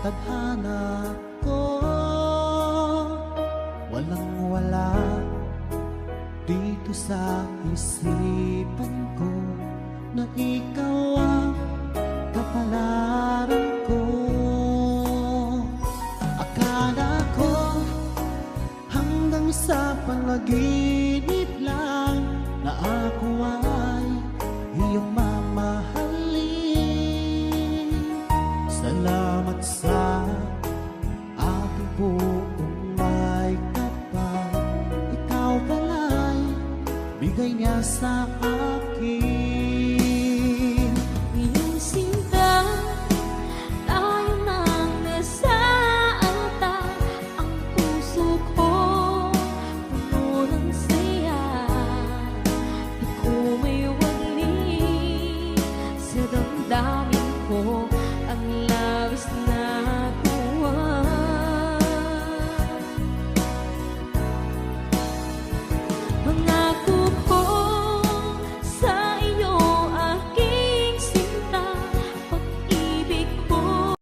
tadhana ko, walang wala dito sa isipan ko, na ikaw ang kapalaran ko. Akala ko hanggang sa panaginip lang na ako ay iyong mamahalin. Salamat sa aking buong may kapal, ikaw pala'y bigay niya sa akin. Iyong sinta, tayo nang nasaanta. Ang puso ko puno ng saya. Di ko may wali sa damdamin ko ang labis na